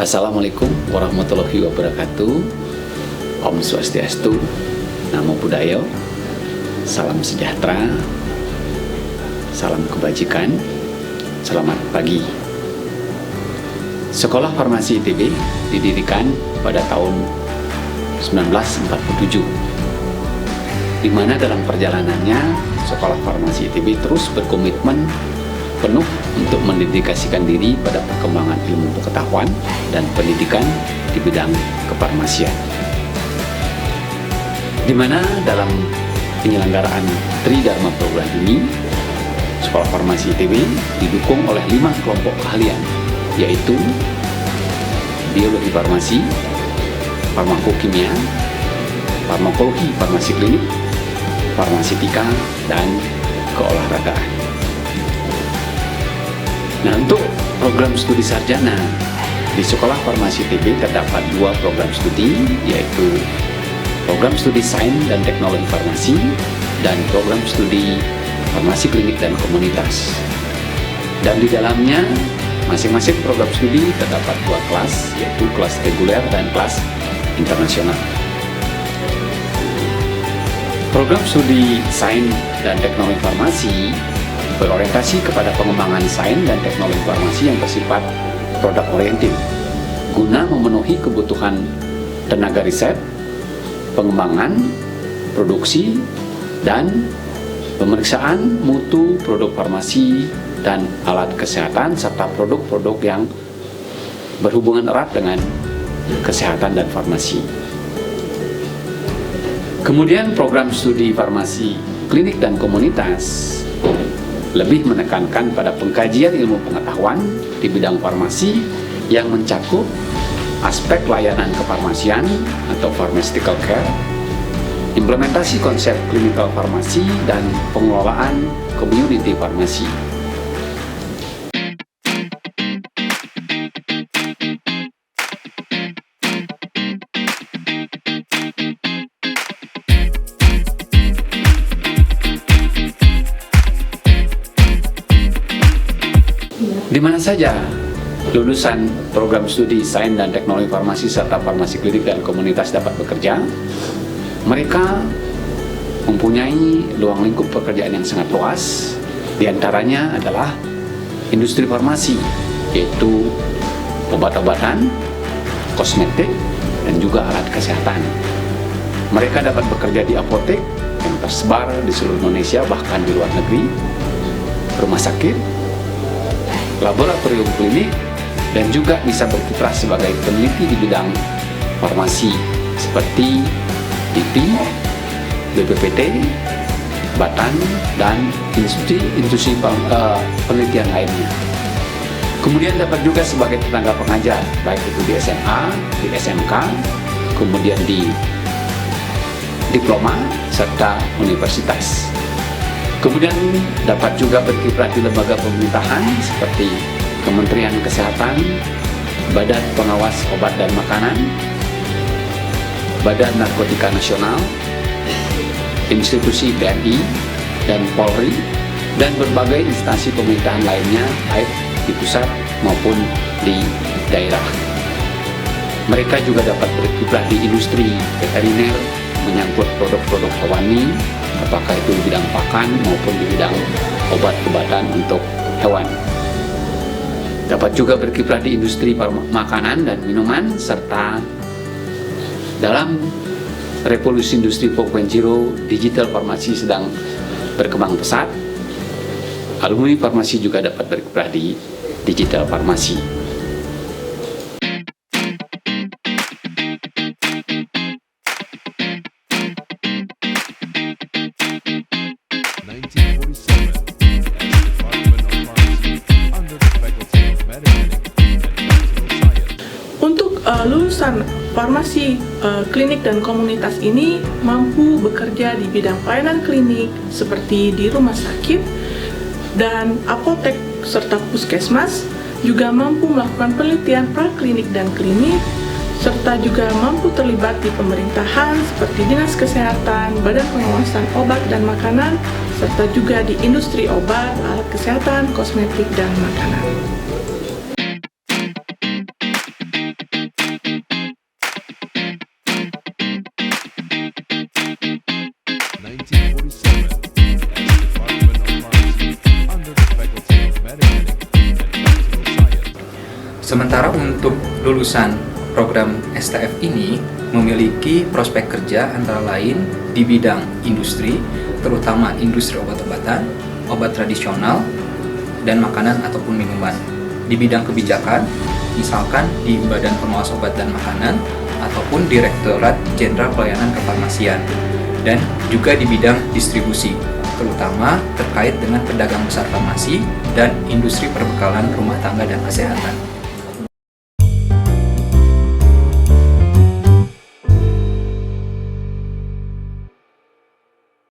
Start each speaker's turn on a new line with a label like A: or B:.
A: Assalamualaikum warahmatullahi wabarakatuh. Om Swastiastu, Namo Buddhaya, salam sejahtera, salam kebajikan, selamat pagi. Sekolah Farmasi ITB didirikan pada tahun 1947, di mana dalam perjalanannya Sekolah Farmasi ITB terus berkomitmen penuh untuk mendedikasikan diri pada perkembangan ilmu pengetahuan dan pendidikan di bidang kefarmasian. Di mana dalam penyelenggaraan Tridharma program ini, Sekolah Farmasi ITB didukung oleh 5 kelompok keahlian, yaitu biologi farmasi, farmakokimia, farmakologi farmasi klinik, farmaseutika, dan keolahragaan. Nah, untuk program studi sarjana di Sekolah Farmasi ITB terdapat 2 program studi, yaitu program studi Sains dan Teknologi Farmasi dan program studi Farmasi Klinik dan Komunitas. Dan di dalamnya masing-masing program studi terdapat 2 kelas, yaitu kelas reguler dan kelas internasional. Program studi Sains dan Teknologi Farmasi berorientasi kepada pengembangan sains dan teknologi farmasi yang bersifat produk oriented, guna memenuhi kebutuhan tenaga riset, pengembangan, produksi, dan pemeriksaan mutu produk farmasi dan alat kesehatan, serta produk-produk yang berhubungan erat dengan kesehatan dan farmasi. Kemudian program studi farmasi klinik dan komunitas lebih menekankan pada pengkajian ilmu pengetahuan di bidang farmasi yang mencakup aspek layanan kefarmasian atau pharmaceutical care, implementasi konsep clinical farmasi, dan pengelolaan community farmasi. Di mana saja lulusan program studi Sains dan Teknologi Farmasi serta Farmasi Klinik dan Komunitas dapat bekerja, mereka mempunyai ruang lingkup pekerjaan yang sangat luas. Di antaranya adalah industri farmasi, yaitu obat-obatan, kosmetik, dan juga alat kesehatan. Mereka dapat bekerja di apotek yang tersebar di seluruh Indonesia, bahkan di luar negeri, rumah sakit, laboratorium klinik, dan juga bisa berkiprah sebagai peneliti di bidang farmasi seperti IP, BPPT, Batan, dan institusi penelitian lainnya. Kemudian dapat juga sebagai tenaga pengajar, baik itu di SMA, di SMK, kemudian di diploma, serta universitas. Kemudian dapat juga berkiprah di lembaga pemerintahan seperti Kementerian Kesehatan, Badan Pengawas Obat dan Makanan, Badan Narkotika Nasional, institusi TNI dan Polri, dan berbagai instansi pemerintahan lainnya, baik di pusat maupun di daerah. Mereka juga dapat berkiprah di industri veteriner, menyangkut produk-produk hewani, apakah itu di bidang pakan maupun di bidang obat-obatan untuk hewan. Dapat juga berkiprah di industri makanan dan minuman, serta dalam revolusi industri 4.0, digital farmasi sedang berkembang pesat. Alumni farmasi juga dapat berkiprah di digital farmasi.
B: Lulusan farmasi klinik dan komunitas ini mampu bekerja di bidang pelayanan klinik seperti di rumah sakit dan apotek serta puskesmas, juga mampu melakukan penelitian praklinik dan klinik, serta juga mampu terlibat di pemerintahan seperti Dinas Kesehatan, Badan Pengawasan Obat dan Makanan, serta juga di industri obat, alat kesehatan, kosmetik, dan makanan.
C: lulusan program STF ini memiliki prospek kerja antara lain di bidang industri, terutama industri obat-obatan, obat tradisional, dan makanan ataupun minuman. Di bidang kebijakan, misalkan di Badan Pengawas Obat dan Makanan, ataupun Direktorat Jenderal Pelayanan Kefarmasian, dan juga di bidang distribusi, terutama terkait dengan pedagang besar farmasi dan industri perbekalan rumah tangga dan kesehatan.